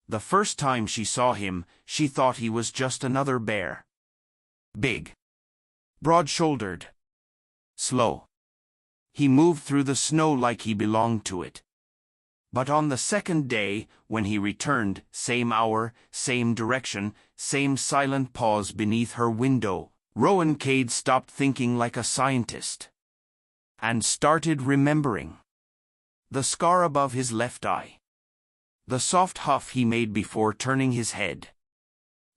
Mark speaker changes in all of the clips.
Speaker 1: The first time she saw him, she thought he was just another bear. Big. Broad-shouldered. Slow. He moved through the snow like he belonged to it. But on the second day, when he returned, same hour, same direction, same silent pause beneath her window, Rowan Cade stopped thinking like a scientist. And started remembering. The scar above his left eye. The soft huff he made before turning his head.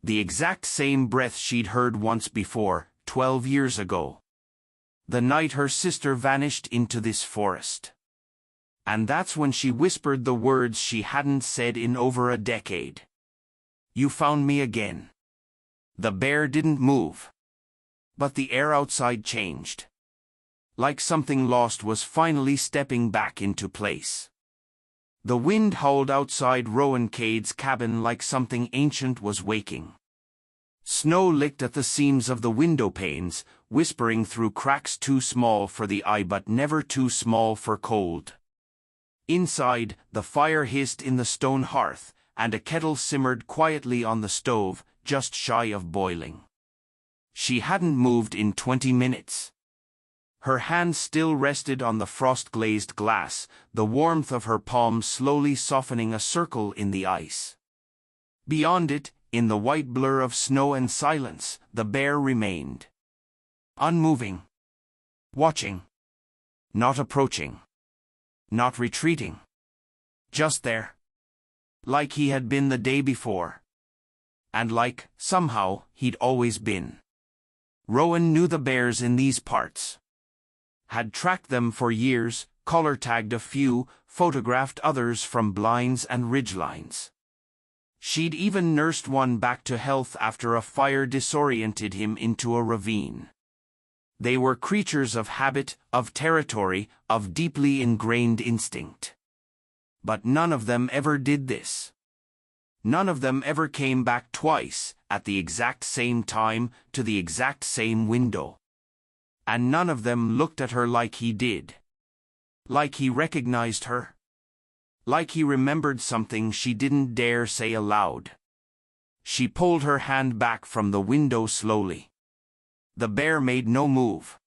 Speaker 1: The exact same breath she'd heard once before, 12 years ago. The night her sister vanished into this forest. And that's when she whispered the words she hadn't said in over a decade. "You found me again." The bear didn't move. But the air outside changed. Like something lost was finally stepping back into place. The wind howled outside Rowan Cade's cabin like something ancient was waking. Snow licked at the seams of the window panes, whispering through cracks too small for the eye but never too small for cold. Inside, the fire hissed in the stone hearth, and a kettle simmered quietly on the stove, just shy of boiling. She hadn't moved in 20 minutes. Her hand still rested on the frost-glazed glass, the warmth of her palm slowly softening a circle in the ice. Beyond it, in the white blur of snow and silence, the bear remained. Unmoving. Watching. Not approaching. Not retreating. Just there. Like he had been the day before. And like, somehow, he'd always been. Rowan knew the bears in these parts. Had tracked them for years, collar-tagged a few, photographed others from blinds and ridgelines. She'd even nursed one back to health after a fire disoriented him into a ravine. They were creatures of habit, of territory, of deeply ingrained instinct. But none of them ever did this. None of them ever came back twice, at the exact same time, to the exact same window. And none of them looked at her like he did. Like he recognized her. Like he remembered something she didn't dare say aloud. She pulled her hand back from the window slowly. The bear made no move.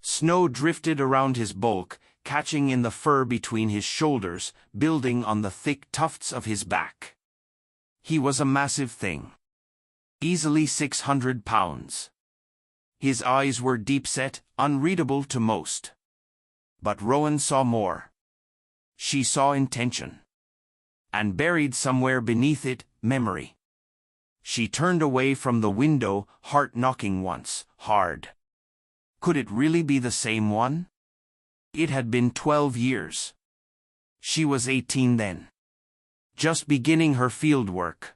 Speaker 1: Snow drifted around his bulk, catching in the fur between his shoulders, building on the thick tufts of his back. He was a massive thing. Easily 600 pounds. His eyes were deep-set, unreadable to most. But Rowan saw more. She saw intention. And buried somewhere beneath it, memory. She turned away from the window, heart knocking once, hard. Could it really be the same one? It had been 12 years. She was 18 then. Just beginning her field work.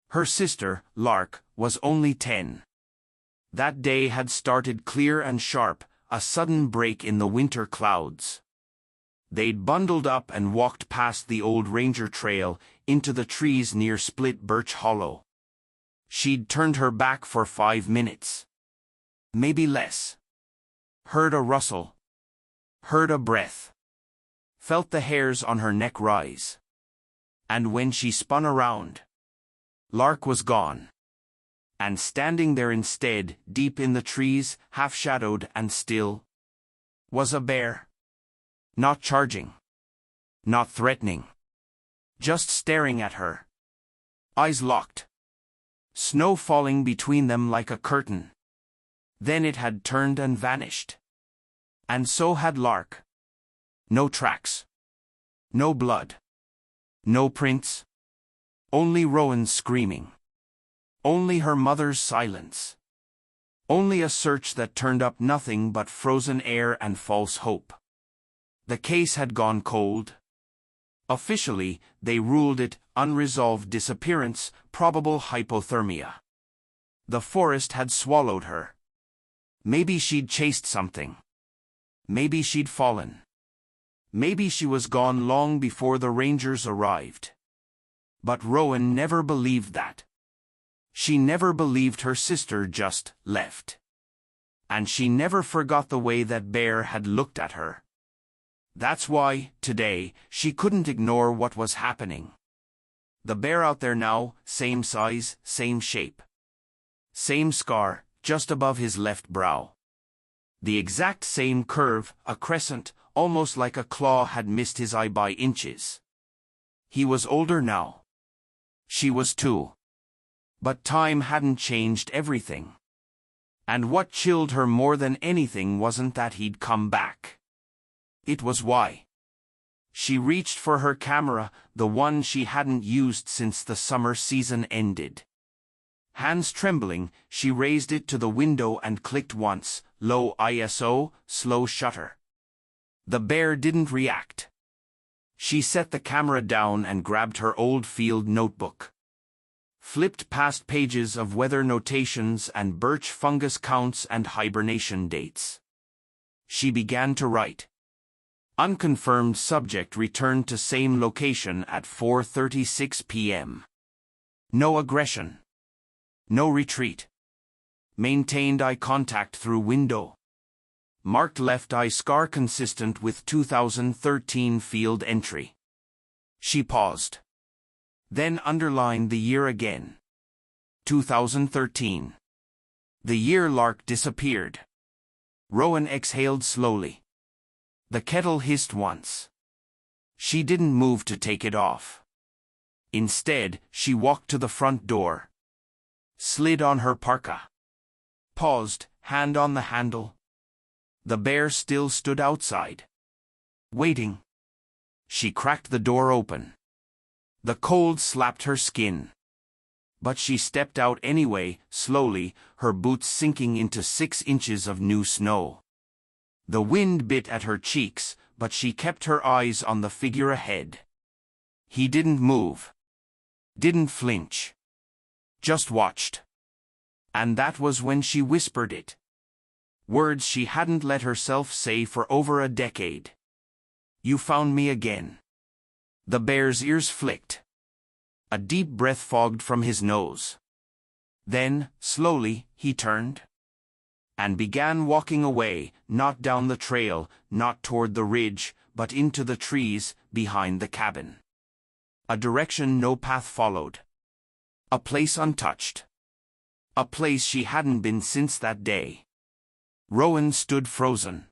Speaker 1: Her sister, Lark, was only 10. That day had started clear and sharp, a sudden break in the winter clouds. They'd bundled up and walked past the old ranger trail, into the trees near Split Birch Hollow. She'd turned her back for 5 minutes. Maybe less. Heard a rustle. Heard a breath. Felt the hairs on her neck rise. And when she spun around, Lark was gone. And standing there instead, deep in the trees, half-shadowed and still, was a bear. Not charging. Not threatening. Just staring at her. Eyes locked. Snow falling between them like a curtain. Then it had turned and vanished. And so had Lark. No tracks. No blood. No prints. Only Rowan screaming. Only her mother's silence. Only a search that turned up nothing but frozen air and false hope. The case had gone cold. Officially, they ruled it unresolved disappearance, probable hypothermia. The forest had swallowed her. Maybe she'd chased something. Maybe she'd fallen. Maybe she was gone long before the rangers arrived. But Rowan never believed that. She never believed her sister just left. And she never forgot the way that bear had looked at her. That's why, today, she couldn't ignore what was happening. The bear out there now, same size, same shape. Same scar, just above his left brow. The exact same curve, a crescent, almost like a claw had missed his eye by inches. He was older now. She was too. But time hadn't changed everything. And what chilled her more than anything wasn't that he'd come back. It was why. She reached for her camera, the one she hadn't used since the summer season ended. Hands trembling, she raised it to the window and clicked once, low ISO, slow shutter. The bear didn't react. She set the camera down and grabbed her old field notebook. Flipped past pages of weather notations and birch fungus counts and hibernation dates. She began to write. Unconfirmed subject returned to same location at 4:36 p.m. No aggression. No retreat. Maintained eye contact through window. Marked left eye scar consistent with 2013 field entry. She paused. Then underlined the year again. 2013. The year lark disappeared. Rowan exhaled slowly. The kettle hissed once. She didn't move to take it off. Instead, she walked to the front door. Slid on her parka. Paused, hand on the handle. The bear still stood outside. Waiting. She cracked the door open. The cold slapped her skin. But she stepped out anyway, slowly, her boots sinking into 6 inches of new snow. The wind bit at her cheeks, but she kept her eyes on the figure ahead. He didn't move. Didn't flinch. Just watched. And that was when she whispered it. Words she hadn't let herself say for over a decade. You found me again. The bear's ears flicked. A deep breath fogged from his nose. Then, slowly, he turned. And began walking away, not down the trail, not toward the ridge, but into the trees, behind the cabin. A direction no path followed. A place untouched. A place she hadn't been since that day. Rowan stood frozen.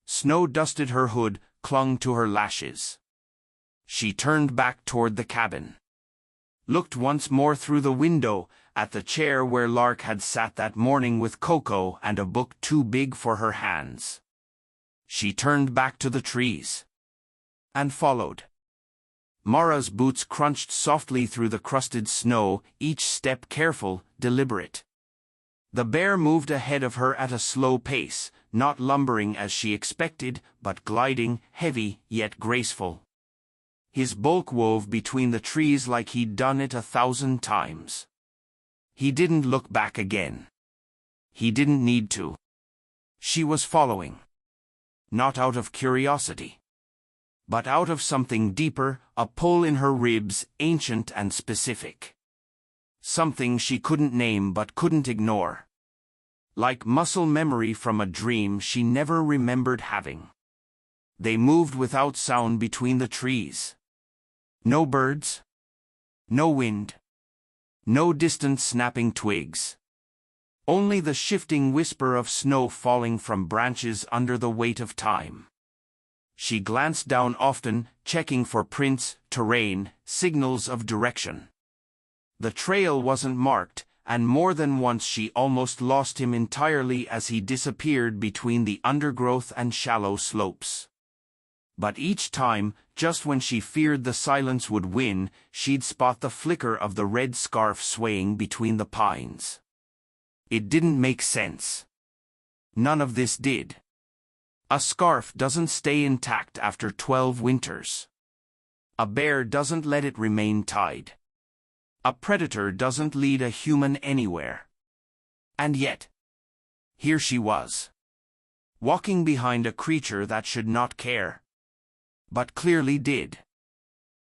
Speaker 1: Snow dusted her hood, clung to her lashes. She turned back toward the cabin. Looked once more through the window, at the chair where Lark had sat that morning with Coco and a book too big for her hands. She turned back to the trees. And followed. Mara's boots crunched softly through the crusted snow, each step careful, deliberate. The bear moved ahead of her at a slow pace, not lumbering as she expected, but gliding, heavy, yet graceful. His bulk wove between the trees like he'd done it 1,000 times. He didn't look back again. He didn't need to. She was following. Not out of curiosity. But out of something deeper, a pull in her ribs, ancient and specific. Something she couldn't name but couldn't ignore. Like muscle memory from a dream she never remembered having. They moved without sound between the trees. No birds. No wind. No distant snapping twigs. Only the shifting whisper of snow falling from branches under the weight of time. She glanced down often, checking for prints, terrain, signals of direction. The trail wasn't marked, and more than once she almost lost him entirely as he disappeared between the undergrowth and shallow slopes. But each time, just when she feared the silence would win, she'd spot the flicker of the red scarf swaying between the pines. It didn't make sense. None of this did. A scarf doesn't stay intact after 12 winters. A bear doesn't let it remain tied. A predator doesn't lead a human anywhere. And yet, here she was. Walking behind a creature that should not care. But clearly did.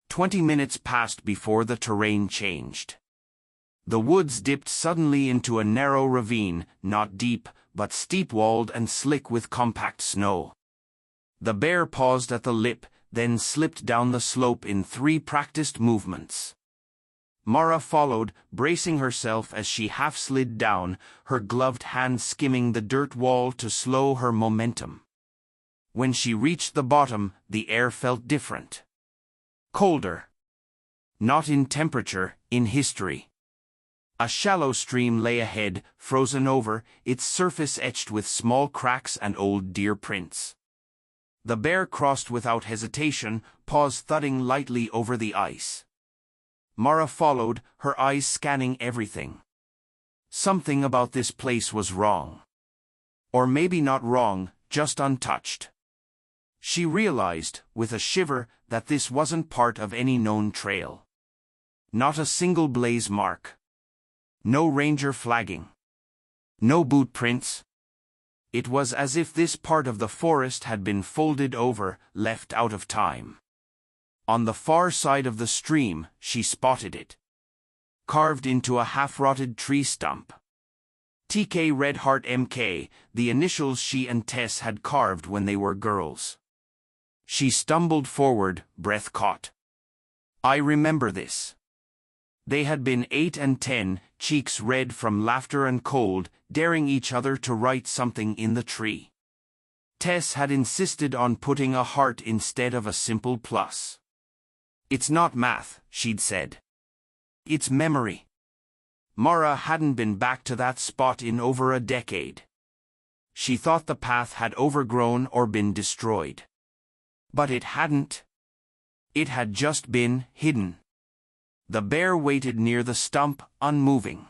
Speaker 1: 20 minutes passed before the terrain changed. The woods dipped suddenly into a narrow ravine, not deep, but steep-walled and slick with compact snow. The bear paused at the lip, then slipped down the slope in 3 practiced movements. Mara followed, bracing herself as she half slid down, her gloved hand skimming the dirt wall to slow her momentum. When she reached the bottom, the air felt different. Colder. Not in temperature, in history. A shallow stream lay ahead, frozen over, its surface etched with small cracks and old deer prints. The bear crossed without hesitation, paws thudding lightly over the ice. Mara followed, her eyes scanning everything. Something about this place was wrong. Or maybe not wrong, just untouched. She realized, with a shiver, that this wasn't part of any known trail. Not a single blaze mark. No ranger flagging. No boot prints. It was as if this part of the forest had been folded over, left out of time. On the far side of the stream, she spotted it. Carved into a half-rotted tree stump. TK Red Heart MK, the initials she and Tess had carved when they were girls. She stumbled forward, breath caught. I remember this. They had been 8 and 10, cheeks red from laughter and cold, daring each other to write something in the tree. Tess had insisted on putting a heart instead of a simple plus. It's not math, she'd said. It's memory. Mara hadn't been back to that spot in over a decade. She thought the path had overgrown or been destroyed. But it hadn't. It had just been hidden. The bear waited near the stump, unmoving.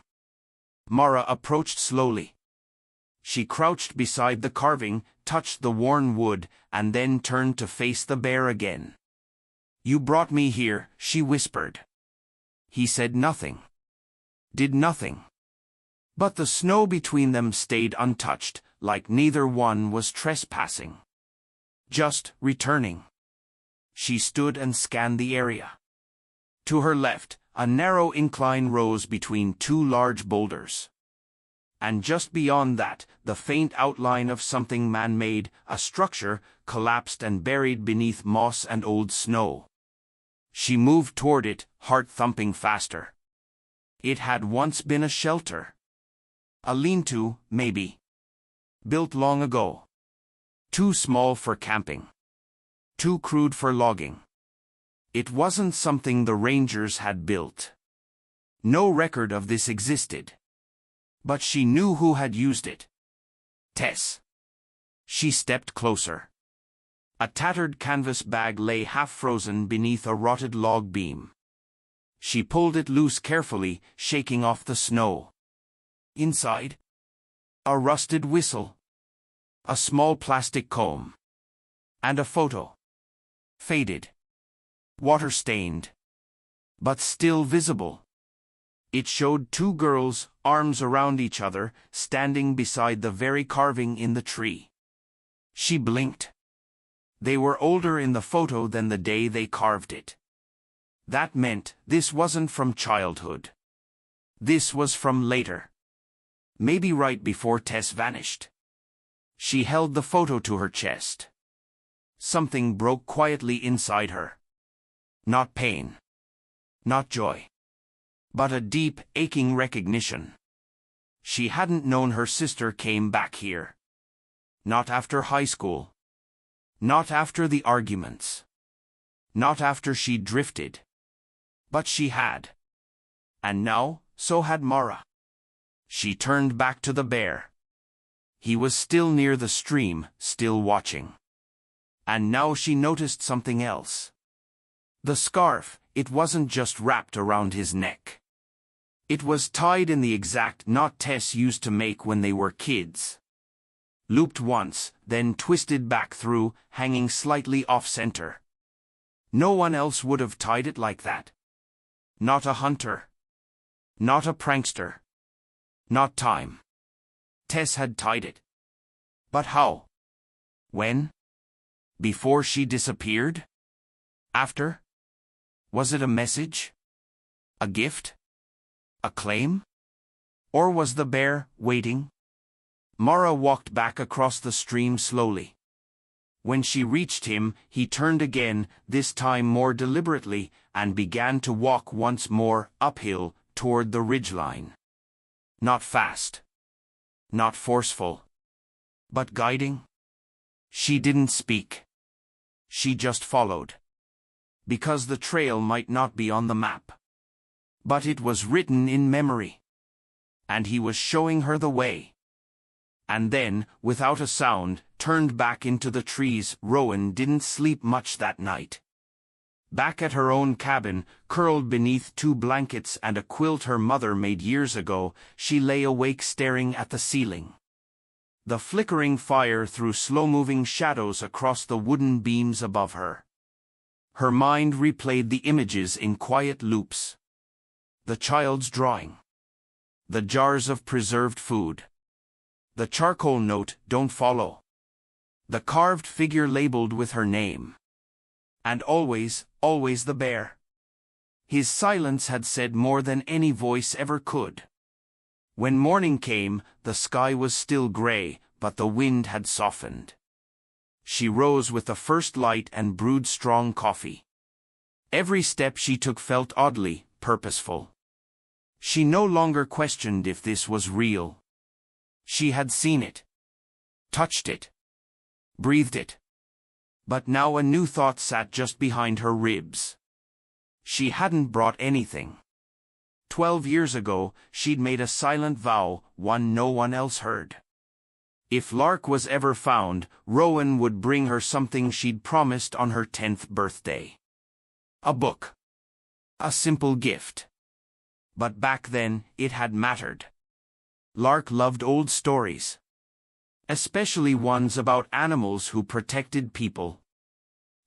Speaker 1: Mara approached slowly. She crouched beside the carving, touched the worn wood, and then turned to face the bear again. You brought me here, she whispered. He said nothing. Did nothing. But the snow between them stayed untouched, like neither one was trespassing. Just returning. She stood and scanned the area. To her left, a narrow incline rose between two large boulders. And just beyond that, the faint outline of something man-made, a structure, collapsed and buried beneath moss and old snow. She moved toward it, heart thumping faster. It had once been a shelter. A lean-to, maybe. Built long ago. Too small for camping. Too crude for logging. It wasn't something the rangers had built. No record of this existed. But she knew who had used it. Tess. She stepped closer. A tattered canvas bag lay half-frozen beneath a rotted log beam. She pulled it loose carefully, shaking off the snow. Inside, a rusted whistle. A small plastic comb. And a photo. Faded. Water-stained. But still visible. It showed two girls, arms around each other, standing beside the very carving in the tree. She blinked. They were older in the photo than the day they carved it. That meant this wasn't from childhood. This was from later. Maybe right before Tess vanished. She held the photo to her chest. Something broke quietly inside her. Not pain. Not joy. But a deep, aching recognition. She hadn't known her sister came back here. Not after high school. Not after the arguments. Not after she drifted. But she had. And now, so had Mara. She turned back to the bear. He was still near the stream, still watching. And now she noticed something else. The scarf, it wasn't just wrapped around his neck. It was tied in the exact knot Tess used to make when they were kids. Looped once, then twisted back through, hanging slightly off-center. No one else would have tied it like that. Not a hunter. Not a prankster. Not time. Tess had tied it. But how? When? Before she disappeared? After? Was it a message? A gift? A claim? Or was the bear waiting? Mara walked back across the stream slowly. When she reached him, he turned again, this time more deliberately, and began to walk once more uphill toward the ridgeline. Not fast. Not forceful. But guiding. She didn't speak. She just followed. Because the trail might not be on the map. But it was written in memory. And he was showing her the way. And then, without a sound, turned back into the trees. Rowan didn't sleep much that night. Back at her own cabin, curled beneath 2 blankets and a quilt her mother made years ago, she lay awake staring at the ceiling. The flickering fire threw slow-moving shadows across the wooden beams above her. Her mind replayed the images in quiet loops. The child's drawing. The jars of preserved food. The charcoal note, "Don't follow." The carved figure labeled with her name. And always, always the bear. His silence had said more than any voice ever could. When morning came, the sky was still gray, but the wind had softened. She rose with the first light and brewed strong coffee. Every step she took felt oddly purposeful. She no longer questioned if this was real. She had seen it. Touched it. Breathed it. But now a new thought sat just behind her ribs. She hadn't brought anything. 12 years ago, she'd made a silent vow, one no one else heard. If Lark was ever found, Rowan would bring her something she'd promised on her 10th birthday. A book. A simple gift. But back then, it had mattered. Lark loved old stories. Especially ones about animals who protected people.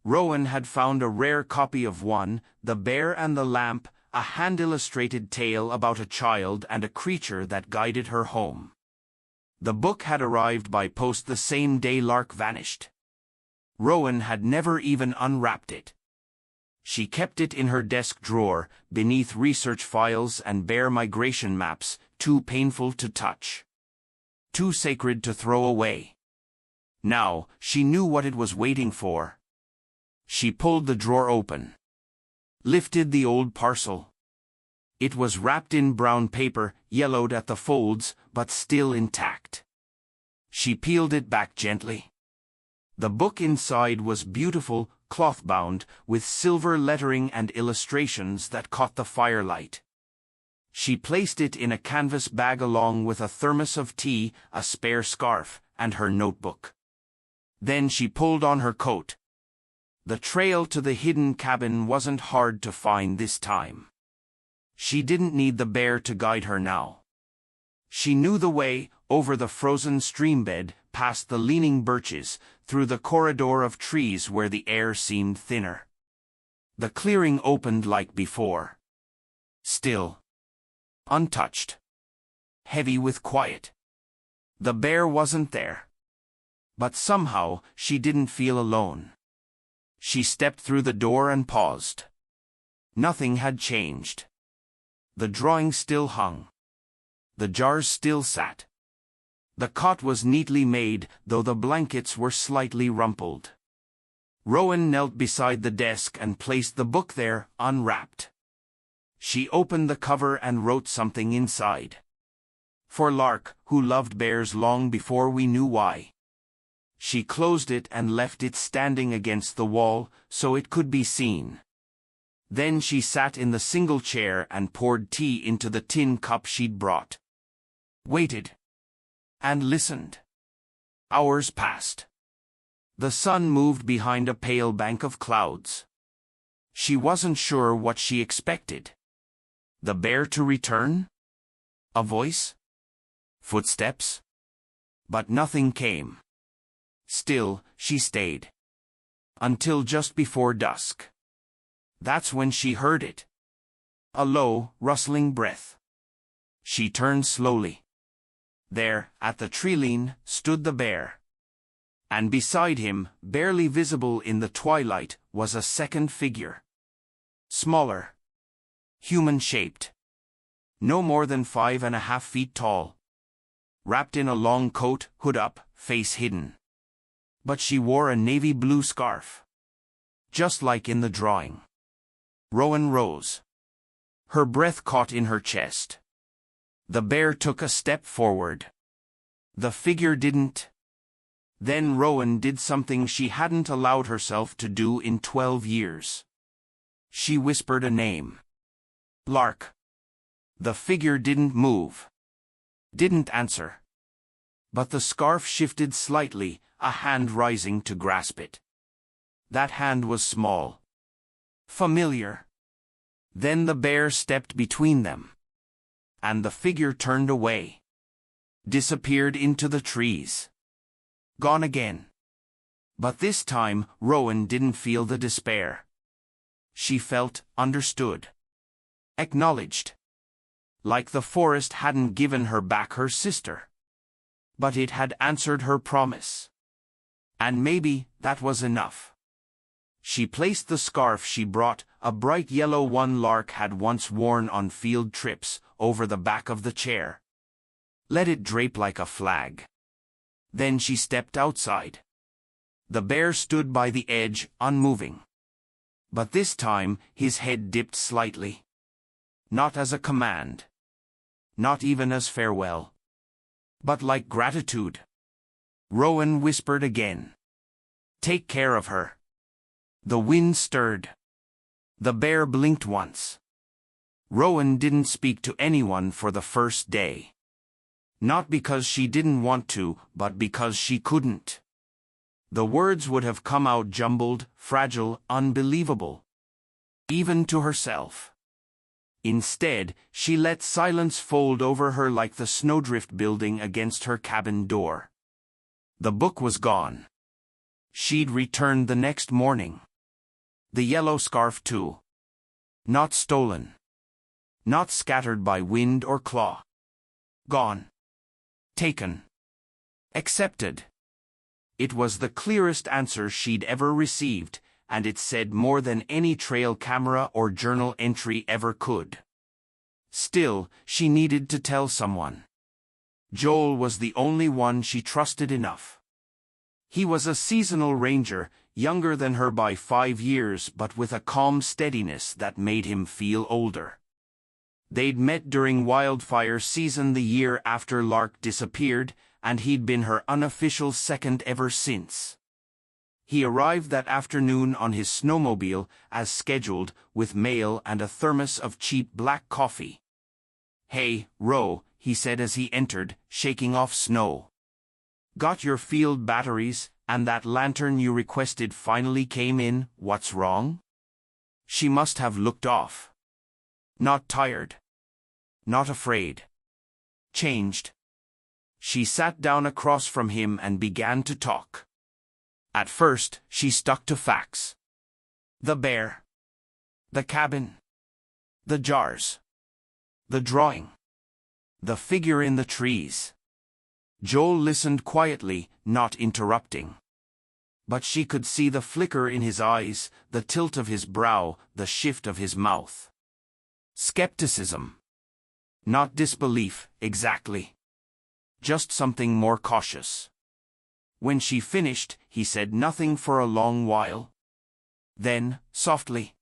Speaker 1: Rowan had found a rare copy of one, The Bear and the Lamp, a hand-illustrated tale about a child and a creature that guided her home. The book had arrived by post the same day Lark vanished. Rowan had never even unwrapped it. She kept it in her desk drawer, beneath research files and bear migration maps, too painful to touch. Too sacred to throw away. Now, she knew what it was waiting for. She pulled the drawer open. Lifted the old parcel. It was wrapped in brown paper, yellowed at the folds, but still intact. She peeled it back gently. The book inside was beautiful, cloth-bound, with silver lettering and illustrations that caught the firelight. She placed it in a canvas bag along with a thermos of tea, a spare scarf, and her notebook. Then she pulled on her coat. The trail to the hidden cabin wasn't hard to find this time. She didn't need the bear to guide her now. She knew the way, over the frozen streambed, past the leaning birches, through the corridor of trees where the air seemed thinner. The clearing opened like before. Still. Untouched. Heavy with quiet. The bear wasn't there. But somehow, she didn't feel alone. She stepped through the door and paused. Nothing had changed. The drawing still hung. The jars still sat. The cot was neatly made, though the blankets were slightly rumpled. Rowan knelt beside the desk and placed the book there, unwrapped. She opened the cover and wrote something inside. For Lark, who loved bears long before we knew why. She closed it and left it standing against the wall, so it could be seen. Then she sat in the single chair and poured tea into the tin cup she'd brought. Waited. And listened. Hours passed. The sun moved behind a pale bank of clouds. She wasn't sure what she expected. The bear to return? A voice? Footsteps? But nothing came. Still, she stayed. Until just before dusk. That's when she heard it. A low, rustling breath. She turned slowly. There, at the tree-line, stood the bear. And beside him, barely visible in the twilight, was a second figure. Smaller. Human-shaped. No more than 5.5 feet tall. Wrapped in a long coat, hood up, face hidden. But she wore a navy blue scarf. Just like in the drawing. Rowan rose. Her breath caught in her chest. The bear took a step forward. The figure didn't. Then Rowan did something she hadn't allowed herself to do in 12 years. She whispered a name. Lark. The figure didn't move. Didn't answer. But the scarf shifted slightly, a hand rising to grasp it. That hand was small. Familiar. Then the bear stepped between them. And the figure turned away. Disappeared into the trees. Gone again. But this time, Rowan didn't feel the despair. She felt understood. Acknowledged. Like the forest hadn't given her back her sister. But it had answered her promise. And maybe that was enough. She placed the scarf she brought, a bright yellow one Lark had once worn on field trips, over the back of the chair. Let it drape like a flag. Then she stepped outside. The bear stood by the edge, unmoving. But this time, his head dipped slightly. Not as a command. Not even as farewell. But like gratitude. Rowan whispered again. Take care of her. The wind stirred. The bear blinked once. Rowan didn't speak to anyone for the first day. Not because she didn't want to, but because she couldn't. The words would have come out jumbled, fragile, unbelievable. Even to herself. Instead, she let silence fold over her like the snowdrift building against her cabin door. The book was gone. She'd returned the next morning. The yellow scarf too. Not stolen. Not scattered by wind or claw. Gone. Taken. Accepted. It was the clearest answer she'd ever received, and it said more than any trail camera or journal entry ever could. Still, she needed to tell someone. Joel was the only one she trusted enough. He was a seasonal ranger, younger than her by 5 years but with a calm steadiness that made him feel older. They'd met during wildfire season the year after Lark disappeared, and he'd been her unofficial second ever since. He arrived that afternoon on his snowmobile, as scheduled, with mail and a thermos of cheap black coffee. Hey, Ro, he said as he entered, shaking off snow. Got your field batteries, and that lantern you requested finally came in, what's wrong? She must have looked off. Not tired. Not afraid. Changed. She sat down across from him and began to talk. At first, she stuck to facts. The bear. The cabin. The jars. The drawing. The figure in the trees. Joel listened quietly, not interrupting. But she could see the flicker in his eyes, the tilt of his brow, the shift of his mouth. Skepticism. Not disbelief, exactly. Just something more cautious. When she finished, he said nothing for a long while. Then, softly.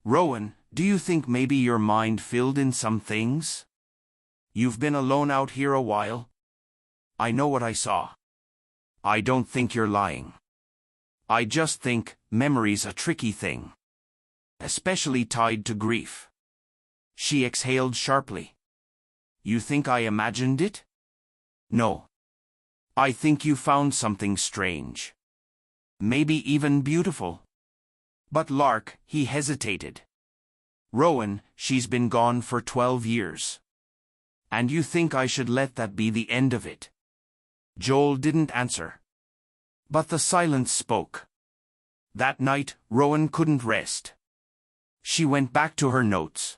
Speaker 1: Rowan, do you think maybe your mind filled in some things? You've been alone out here a while. I know what I saw. I don't think you're lying. I just think memory's a tricky thing. Especially tied to grief. She exhaled sharply. You think I imagined it? No. I think you found something strange. Maybe even beautiful. But Lark, he hesitated. Rowan, she's been gone for 12 years. And you think I should let that be the end of it? Joel didn't answer. But the silence spoke. That night, Rowan couldn't rest. She went back to her notes.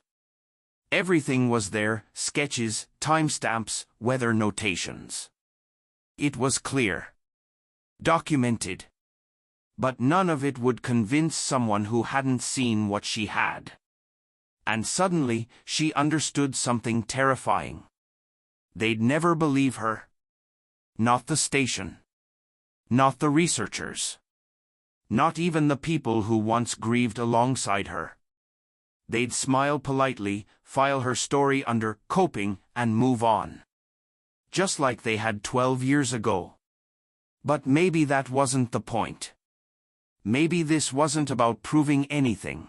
Speaker 1: Everything was there, sketches, timestamps, weather notations. It was clear. Documented. But none of it would convince someone who hadn't seen what she had. And suddenly, she understood something terrifying. They'd never believe her. Not the station. Not the researchers. Not even the people who once grieved alongside her. They'd smile politely, file her story under coping, and move on. Just like they had 12 years ago. But maybe that wasn't the point. Maybe this wasn't about proving anything.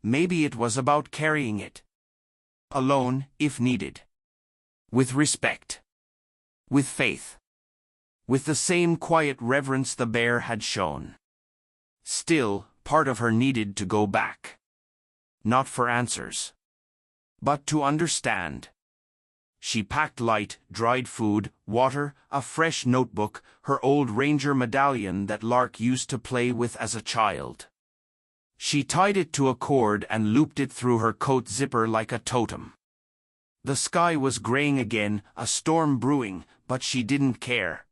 Speaker 1: Maybe it was about carrying it. Alone, if needed. With respect. With faith. With the same quiet reverence the bear had shown. Still, part of her needed to go back. Not for answers. But to understand. She packed light, dried food, water, a fresh notebook, her old ranger medallion that Lark used to play with as a child. She tied it to a cord and looped it through her coat zipper like a totem. The sky was graying again, a storm brewing, but she didn't care.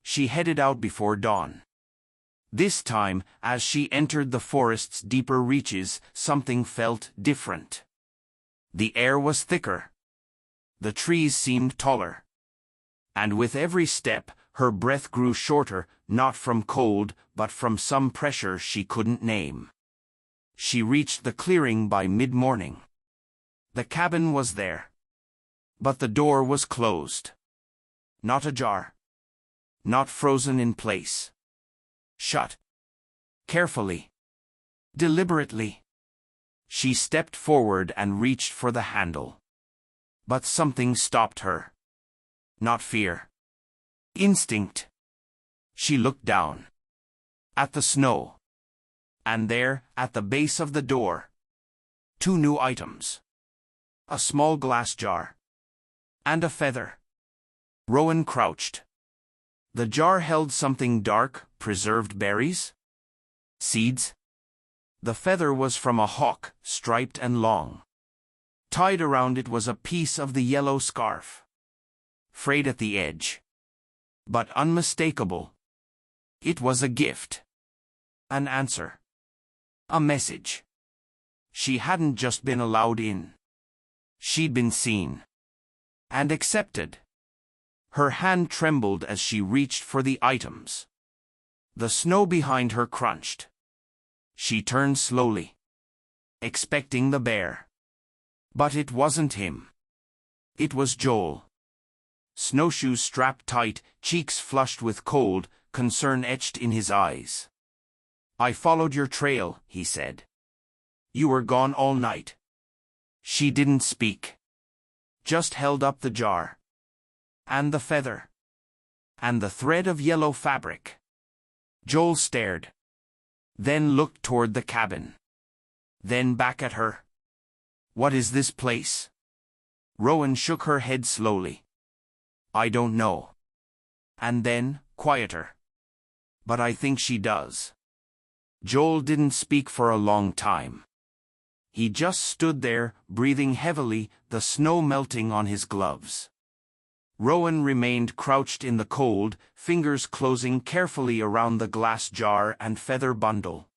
Speaker 1: She headed out before dawn. This time, as she entered the forest's deeper reaches, something felt different. The air was thicker. The trees seemed taller. And with every step, her breath grew shorter, not from cold, but from some pressure she couldn't name. She reached the clearing by mid-morning. The cabin was there. But the door was closed. Not ajar. Not frozen in place. Shut. Carefully. Deliberately. She stepped forward and reached for the handle. But something stopped her. Not fear. Instinct. She looked down. At the snow. And there, at the base of the door, 2 new items. A small glass jar. And a feather. Rowan crouched. The jar held something dark, preserved berries? Seeds? The feather was from a hawk, striped and long. Tied around it was a piece of the yellow scarf. Frayed at the edge. But unmistakable. It was a gift. An answer. A message. She hadn't just been allowed in. She'd been seen. And accepted. Her hand trembled as she reached for the items. The snow behind her crunched. She turned slowly. Expecting the bear. But it wasn't him. It was Joel. Snowshoes strapped tight, cheeks flushed with cold, concern etched in his eyes. "I followed your trail," he said. "You were gone all night." She didn't speak. Just held up the jar. And the feather. And the thread of yellow fabric. Joel stared. Then looked toward the cabin. Then back at her. "What is this place?" Rowan shook her head slowly. "I don't know." And then, quieter. "But I think she does." Joel didn't speak for a long time. He just stood there, breathing heavily, the snow melting on his gloves. Rowan remained crouched in the cold, fingers closing carefully around the glass jar and feather bundle.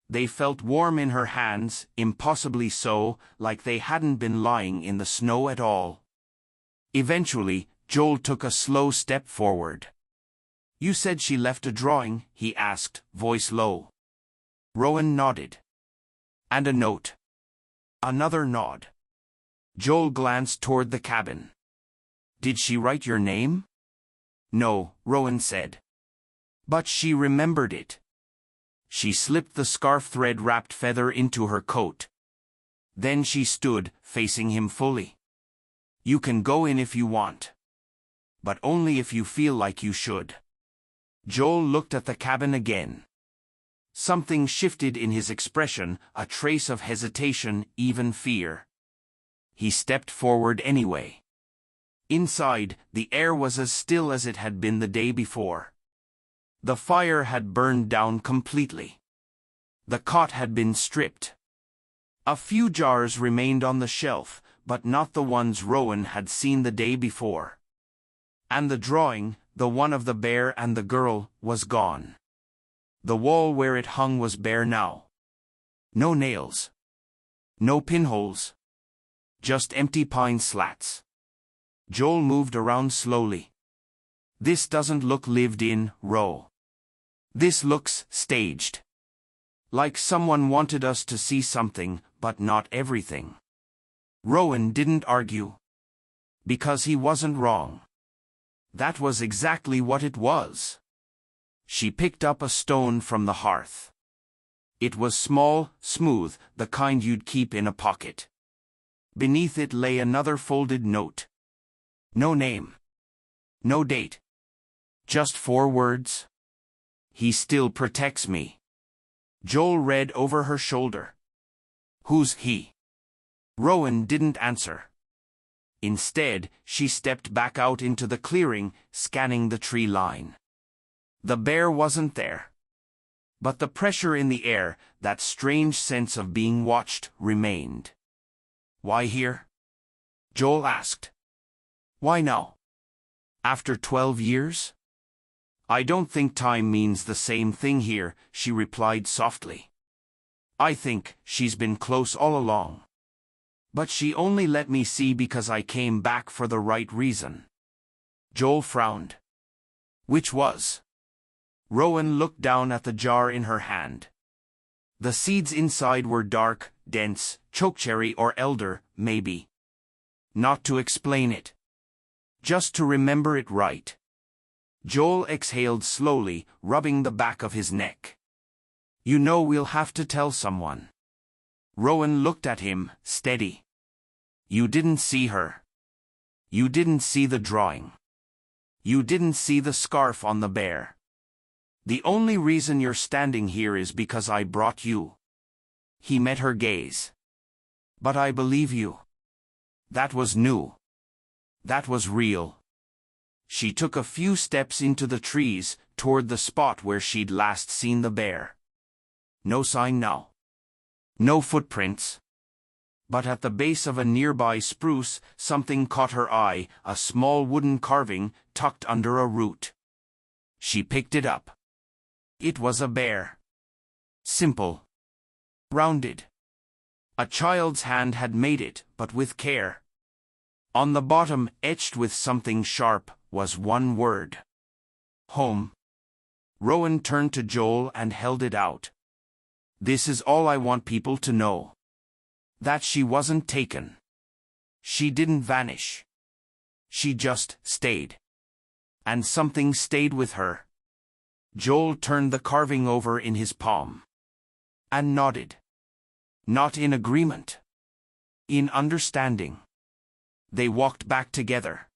Speaker 1: They felt warm in her hands, impossibly so, like they hadn't been lying in the snow at all. Eventually, Joel took a slow step forward. "You said she left a drawing," he asked, voice low. Rowan nodded. "And a note." Another nod. Joel glanced toward the cabin. "Did she write your name?" "No," Rowan said. "But she remembered it." She slipped the scarf thread-wrapped feather into her coat. Then she stood, facing him fully. "You can go in if you want. But only if you feel like you should." Joel looked at the cabin again. Something shifted in his expression, a trace of hesitation, even fear. He stepped forward anyway. Inside, the air was as still as it had been the day before. The fire had burned down completely. The cot had been stripped. A few jars remained on the shelf, but not the ones Rowan had seen the day before. And the drawing, the one of the bear and the girl, was gone. The wall where it hung was bare now. No nails. No pinholes. Just empty pine slats. Joel moved around slowly. This doesn't look lived in, Ro. This looks staged. Like someone wanted us to see something, but not everything. Rowan didn't argue. Because he wasn't wrong. That was exactly what it was. She picked up a stone from the hearth. It was small, smooth, the kind you'd keep in a pocket. Beneath it lay another folded note. No name. No date. Just 4 words. He still protects me. Joel read over her shoulder. Who's he? Rowan didn't answer. Instead, she stepped back out into the clearing, scanning the tree line. The bear wasn't there. But the pressure in the air, that strange sense of being watched, remained. Why here? Joel asked. Why now? After 12 years? I don't think time means the same thing here, she replied softly. I think she's been close all along. But she only let me see because I came back for the right reason. Joel frowned. Which was? Rowan looked down at the jar in her hand. The seeds inside were dark, dense, chokecherry or elder, maybe. Not to explain it. Just to remember it right. Joel exhaled slowly, rubbing the back of his neck. You know we'll have to tell someone. Rowan looked at him, steady. You didn't see her. You didn't see the drawing. You didn't see the scarf on the bear. The only reason you're standing here is because I brought you. He met her gaze. But I believe you. That was new. That was real. She took a few steps into the trees, toward the spot where she'd last seen the bear. No sign now. No footprints. But at the base of a nearby spruce, something caught her eye, a small wooden carving, tucked under a root. She picked it up. It was a bear. Simple. Rounded. A child's hand had made it, but with care. On the bottom, etched with something sharp, was one word. Home. Rowan turned to Joel and held it out. This is all I want people to know. That she wasn't taken. She didn't vanish. She just stayed. And something stayed with her. Joel turned the carving over in his palm. And nodded. Not in agreement. In understanding. They walked back together.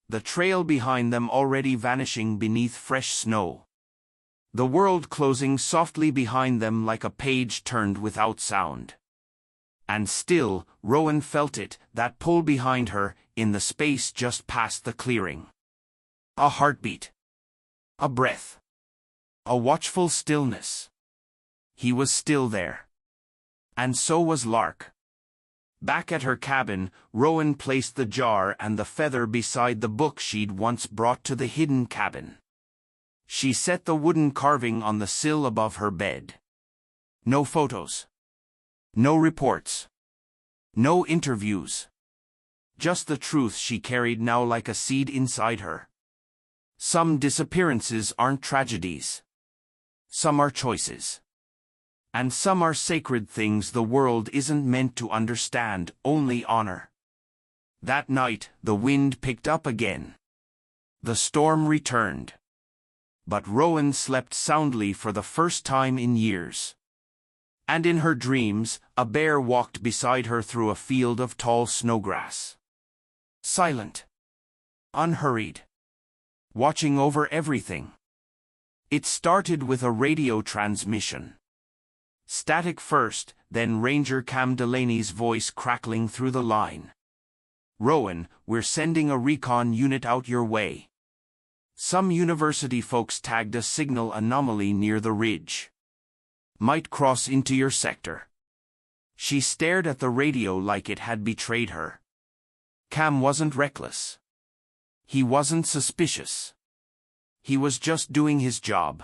Speaker 1: The trail behind them already vanishing beneath fresh snow. The world closing softly behind them like a page turned without sound. And still, Rowan felt it, that pull behind her, in the space just past the clearing. A heartbeat. A breath. A watchful stillness. He was still there. And so was Lark. Back at her cabin, Rowan placed the jar and the feather beside the book she'd once brought to the hidden cabin. She set the wooden carving on the sill above her bed. No photos. No reports. No interviews. Just the truth she carried now like a seed inside her. Some disappearances aren't tragedies. Some are choices. And some are sacred things the world isn't meant to understand, only honor. That night, the wind picked up again. The storm returned. But Rowan slept soundly for the first time in years. And in her dreams, a bear walked beside her through a field of tall snowgrass. Silent. Unhurried. Watching over everything. It started with a radio transmission. Static first, then Ranger Cam Delaney's voice crackling through the line. Rowan, we're sending a recon unit out your way. Some university folks tagged a signal anomaly near the ridge. Might cross into your sector. She stared at the radio like it had betrayed her. Cam wasn't reckless. He wasn't suspicious. He was just doing his job.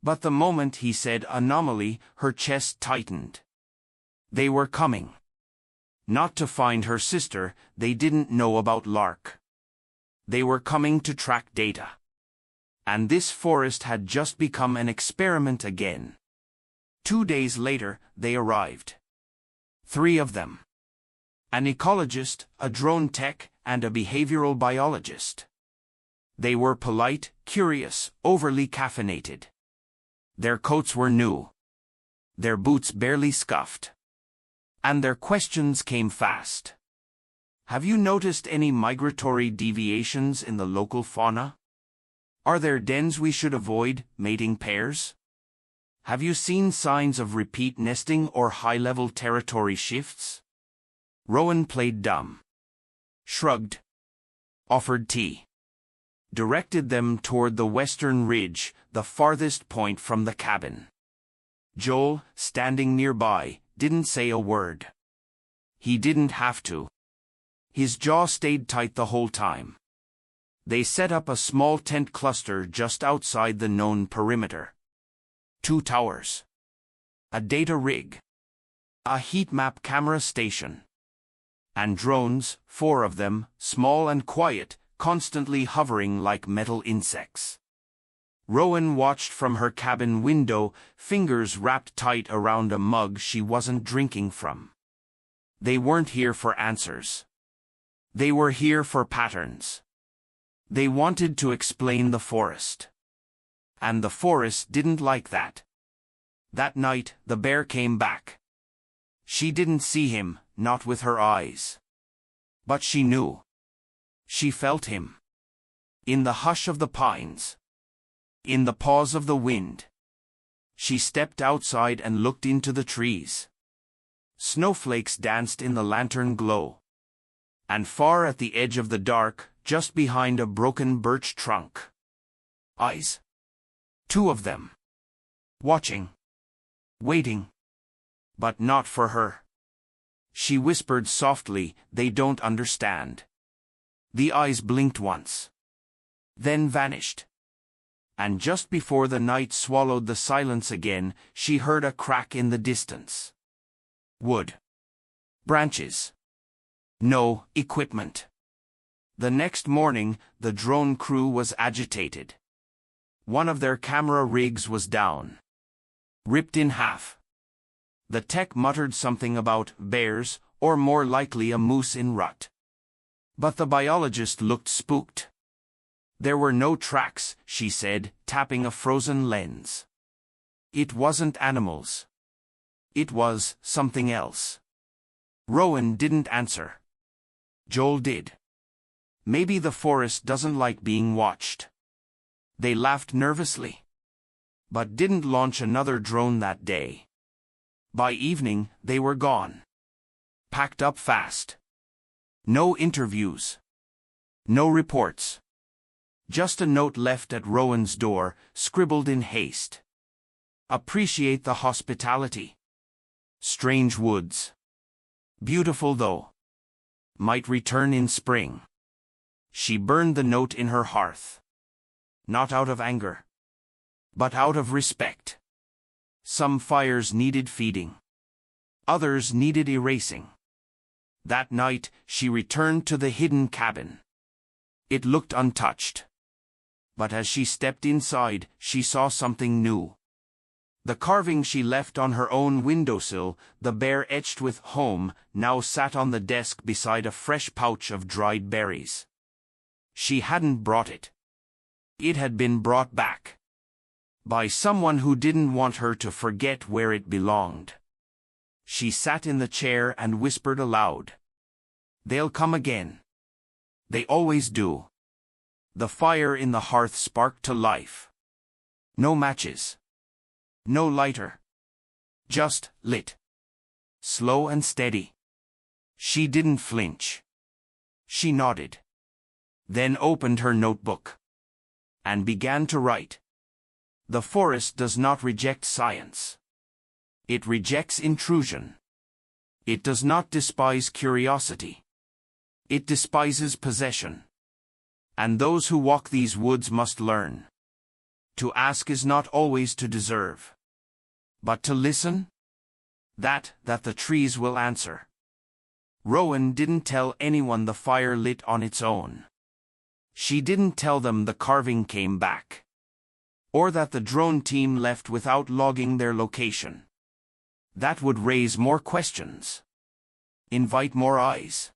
Speaker 1: But the moment he said anomaly, her chest tightened. They were coming. Not to find her sister, they didn't know about Lark. They were coming to track data. And this forest had just become an experiment again. 2 days later, they arrived. 3 of them. An ecologist, a drone tech, and a behavioral biologist. They were polite, curious, overly caffeinated. Their coats were new. Their boots barely scuffed. And their questions came fast. Have you noticed any migratory deviations in the local fauna? Are there dens we should avoid, mating pairs? Have you seen signs of repeat nesting or high-level territory shifts? Rowan played dumb. Shrugged. Offered tea. Directed them toward the western ridge, the farthest point from the cabin. Joel, standing nearby, didn't say a word. He didn't have to. His jaw stayed tight the whole time. They set up a small tent cluster just outside the known perimeter. 2 towers. A data rig. A heat map camera station. And drones, 4 of them, small and quiet, constantly hovering like metal insects. Rowan watched from her cabin window, fingers wrapped tight around a mug she wasn't drinking from. They weren't here for answers. They were here for patterns. They wanted to explain the forest. And the forest didn't like that. That night, the bear came back. She didn't see him, not with her eyes. But she knew. She felt him. In the hush of the pines. In the pause of the wind. She stepped outside and looked into the trees. Snowflakes danced in the lantern glow. And far at the edge of the dark, just behind a broken birch trunk. Eyes. 2 of them. Watching. Waiting. But not for her. She whispered softly, "They don't understand." The eyes blinked once. Then vanished. And just before the night swallowed the silence again, she heard a crack in the distance. Wood. Branches. No equipment. The next morning, the drone crew was agitated. One of their camera rigs was down. Ripped in half. The tech muttered something about bears, or more likely a moose in rut. But the biologist looked spooked. There were no tracks, she said, tapping a frozen lens. It wasn't animals. It was something else. Rowan didn't answer. Joel did. Maybe the forest doesn't like being watched. They laughed nervously. But didn't launch another drone that day. By evening, they were gone. Packed up fast. No interviews. No reports. Just a note left at Rowan's door, scribbled in haste. Appreciate the hospitality. Strange woods. Beautiful though. Might return in spring. She burned the note in her hearth. Not out of anger. But out of respect. Some fires needed feeding. Others needed erasing. That night, she returned to the hidden cabin. It looked untouched. But as she stepped inside, she saw something new. The carving she left on her own windowsill, the bear etched with "home," now sat on the desk beside a fresh pouch of dried berries. She hadn't brought it. It had been brought back. By someone who didn't want her to forget where it belonged. She sat in the chair and whispered aloud. They'll come again. They always do. The fire in the hearth sparked to life. No matches. No lighter. Just lit. Slow and steady. She didn't flinch. She nodded. Then opened her notebook. And began to write. The forest does not reject science. It rejects intrusion. It does not despise curiosity. It despises possession. And those who walk these woods must learn. To ask is not always to deserve. But to listen? That the trees will answer. Rowan didn't tell anyone the fire lit on its own. She didn't tell them the carving came back, or that the drone team left without logging their location. That would raise more questions, invite more eyes,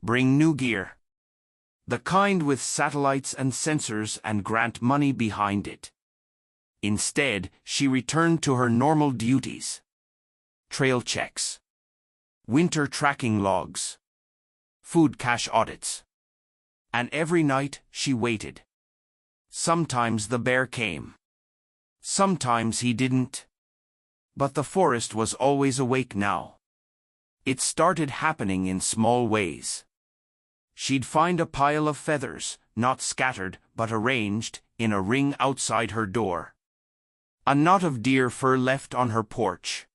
Speaker 1: bring new gear, the kind with satellites and sensors, and grant money behind it. Instead, she returned to her normal duties: trail checks, winter tracking logs, food cache audits. And every night, she waited. Sometimes the bear came. Sometimes he didn't. But the forest was always awake now. It started happening in small ways. She'd find a pile of feathers, not scattered, but arranged, in a ring outside her door. A knot of deer fur left on her porch.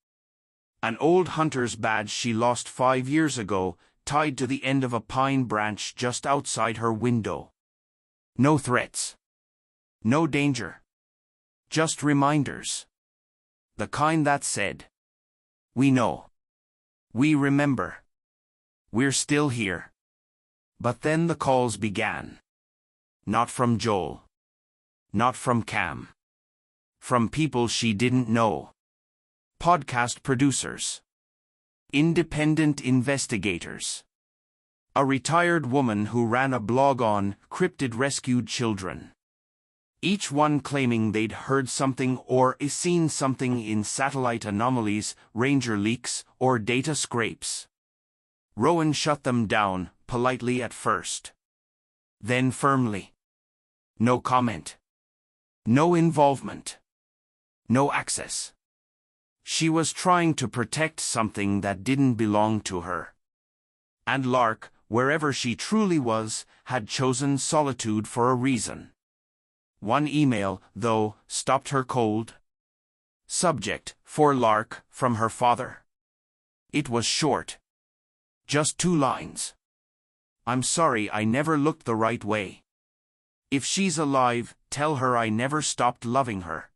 Speaker 1: An old hunter's badge she lost 5 years ago, tied to the end of a pine branch just outside her window. No threats. No danger. Just reminders. The kind that said, "We know. We remember. We're still here." But then the calls began. Not from Joel. Not from Cam. From people she didn't know. Podcast producers. Independent investigators. A retired woman who ran a blog on cryptid rescued children. Each one claiming they'd heard something or seen something in satellite anomalies, ranger leaks, or data scrapes. Rowan shut them down, politely at first. Then firmly. No comment. No involvement. No access. She was trying to protect something that didn't belong to her. And Lark, wherever she truly was, had chosen solitude for a reason. One email, though, stopped her cold. Subject, "For Lark, from her father." It was short. Just 2 lines. "I'm sorry I never looked the right way. If she's alive, tell her I never stopped loving her."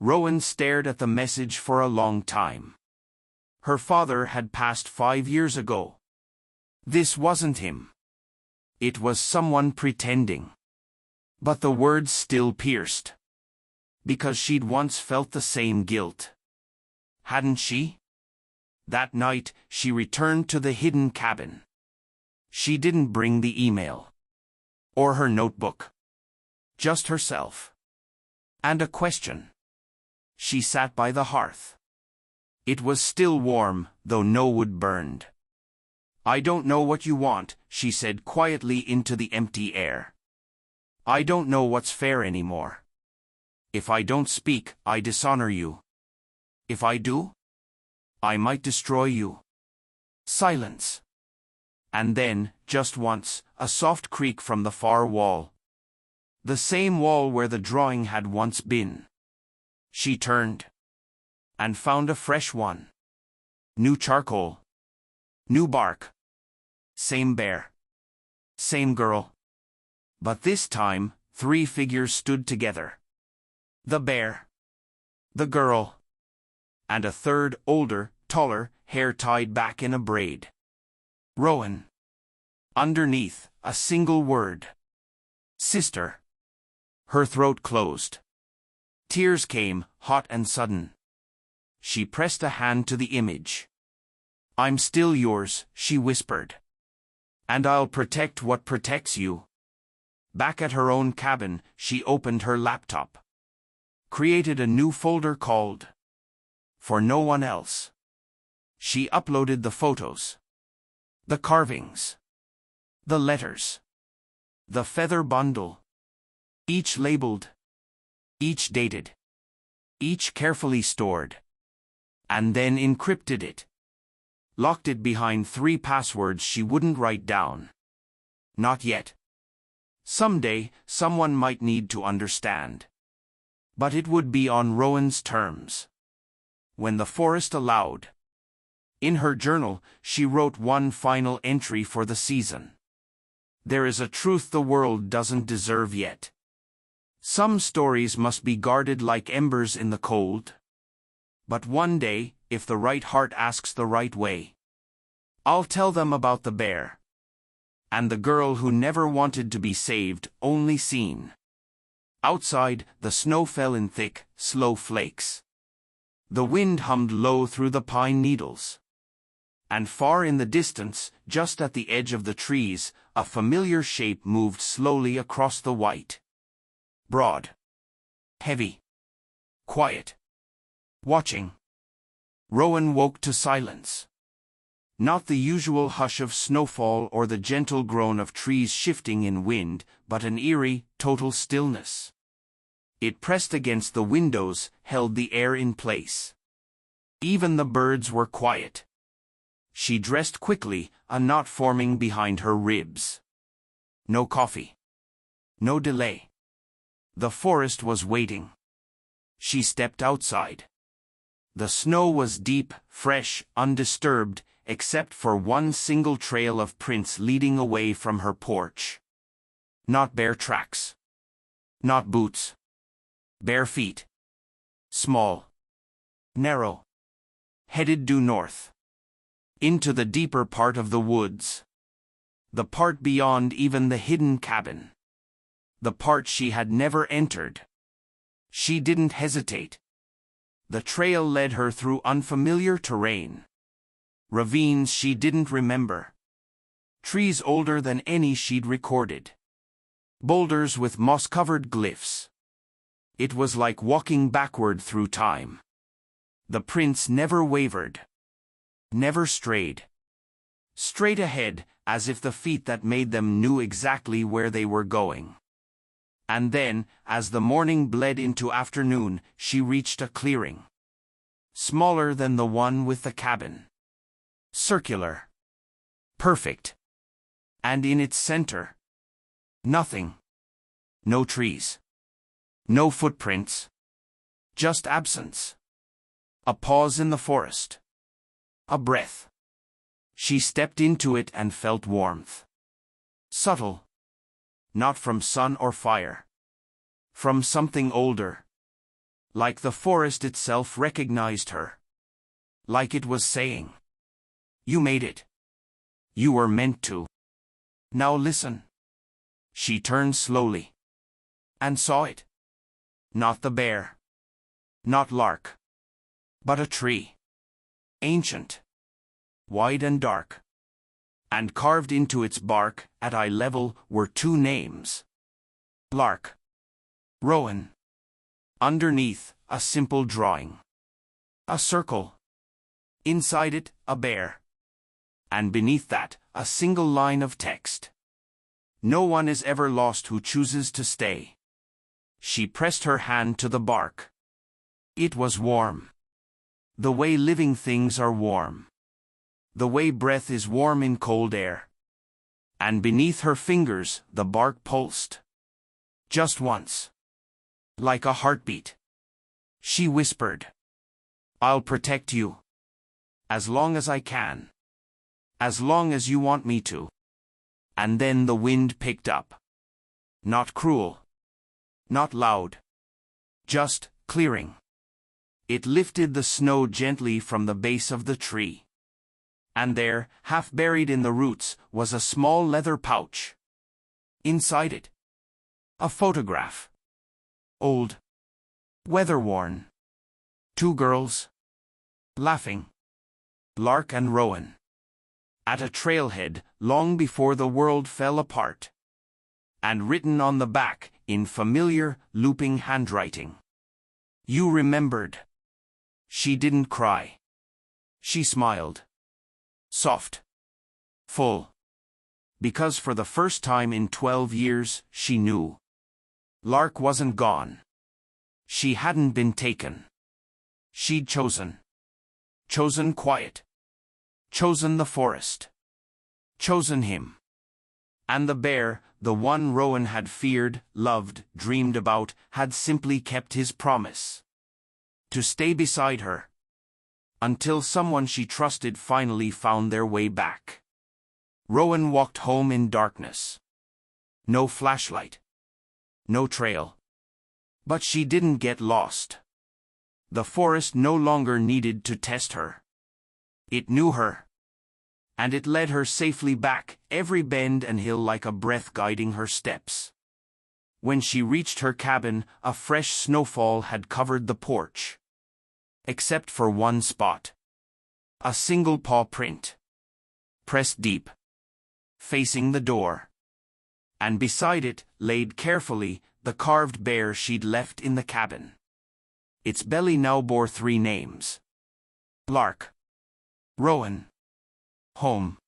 Speaker 1: Rowan stared at the message for a long time. Her father had passed 5 years ago. This wasn't him. It was someone pretending. But the words still pierced. Because she'd once felt the same guilt. Hadn't she? That night, she returned to the hidden cabin. She didn't bring the email. Or her notebook. Just herself. And a question. She sat by the hearth. It was still warm, though no wood burned. "I don't know what you want," she said quietly into the empty air. "I don't know what's fair anymore. If I don't speak, I dishonor you. If I do, I might destroy you." Silence. And then, just once, a soft creak from the far wall. The same wall where the drawing had once been. She turned. And found a fresh one. New charcoal. New bark. Same bear. Same girl. But this time, 3 figures stood together. The bear. The girl. And a third, older, taller, hair tied back in a braid. Rowan. Underneath, a single word. Sister. Her throat closed. Tears came, hot and sudden. She pressed a hand to the image. "I'm still yours," she whispered. "And I'll protect what protects you." Back at her own cabin, she opened her laptop. Created a new folder called "For No One Else." She uploaded the photos. The carvings. The letters. The feather bundle. Each labeled. Each dated. Each carefully stored. And then encrypted it. Locked it behind 3 passwords she wouldn't write down. Not yet. Someday, someone might need to understand. But it would be on Rowan's terms. When the forest allowed. In her journal, she wrote one final entry for the season. "There is a truth the world doesn't deserve yet. Some stories must be guarded like embers in the cold. But one day, if the right heart asks the right way, I'll tell them about the bear. And the girl who never wanted to be saved, only seen. Outside, the snow fell in thick, slow flakes. The wind hummed low through the pine needles. And far in the distance, just at the edge of the trees, a familiar shape moved slowly across the white. Broad. Heavy. Quiet. Watching. Rowan woke to silence. Not the usual hush of snowfall or the gentle groan of trees shifting in wind, but an eerie, total stillness. It pressed against the windows, held the air in place. Even the birds were quiet. She dressed quickly, a knot forming behind her ribs. No coffee. No delay. The forest was waiting. She stepped outside. The snow was deep, fresh, undisturbed, except for one single trail of prints leading away from her porch. Not bare tracks. Not boots. Bare feet. Small. Narrow. Headed due north. Into the deeper part of the woods. The part beyond even the hidden cabin. The part she had never entered. She didn't hesitate. The trail led her through unfamiliar terrain. Ravines she didn't remember. Trees older than any she'd recorded. Boulders with moss-covered glyphs. It was like walking backward through time. The prints never wavered. Never strayed. Straight ahead, as if the feet that made them knew exactly where they were going. And then, as the morning bled into afternoon, she reached a clearing. Smaller than the one with the cabin. Circular. Perfect. And in its center, nothing. No trees. No footprints. Just absence. A pause in the forest. A breath. She stepped into it and felt warmth. Subtle. Not from sun or fire. From something older. Like the forest itself recognized her. Like it was saying, "You made it. You were meant to. Now listen." She turned slowly. And saw it. Not the bear. Not lark. But a tree. Ancient. Wide and dark. And carved into its bark, at eye level, were two names. Lark. Rowan. Underneath, a simple drawing. A circle. Inside it, a bear. And beneath that, a single line of text. No one is ever lost who chooses to stay. She pressed her hand to the bark. It was warm. The way living things are warm. The way breath is warm in cold air. And beneath her fingers, the bark pulsed. Just once. Like a heartbeat. She whispered, "I'll protect you. As long as I can. As long as you want me to." And then the wind picked up. Not cruel. Not loud. Just clearing. It lifted the snow gently from the base of the tree. And there, half buried in the roots, was a small leather pouch. Inside it, a photograph. Old. Weather-worn. Two girls. Laughing. Lark and Rowan. At a trailhead, long before the world fell apart. And written on the back, in familiar, looping handwriting. "You remembered." She didn't cry. She smiled. Soft. Full. Because for the first time in 12 years, she knew. Lark wasn't gone. She hadn't been taken. She'd chosen. Chosen quiet. Chosen the forest. Chosen him. And the bear, the one Rowan had feared, loved, dreamed about, had simply kept his promise. To stay beside her. Until someone she trusted finally found their way back. Rowan walked home in darkness. No flashlight. No trail. But she didn't get lost. The forest no longer needed to test her. It knew her. and it led her safely back, every bend and hill like a breath guiding her steps. When she reached her cabin, a fresh snowfall had covered the porch. Except for one spot. A single paw print. Pressed deep. Facing the door. And beside it, laid carefully, the carved bear she'd left in the cabin. Its belly now bore 3 names. Lark. Rowan. Home.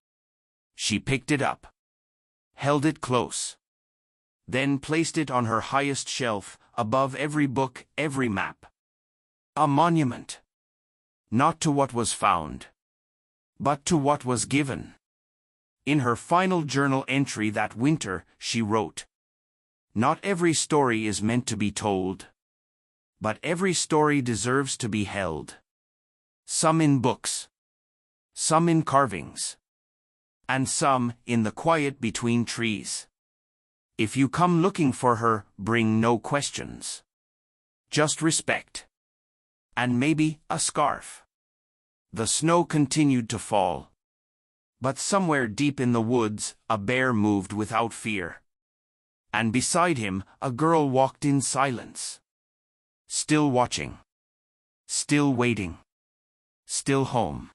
Speaker 1: She picked it up. Held it close. Then placed it on her highest shelf, above every book, every map. A monument. Not to what was found, but to what was given. In her final journal entry that winter, she wrote, "Not every story is meant to be told, but every story deserves to be held. Some in books, some in carvings, and some in the quiet between trees. If you come looking for her, bring no questions. Just respect. And maybe a scarf." The snow continued to fall. But somewhere deep in the woods, a bear moved without fear. And beside him, a girl walked in silence. Still watching. Still waiting. Still home.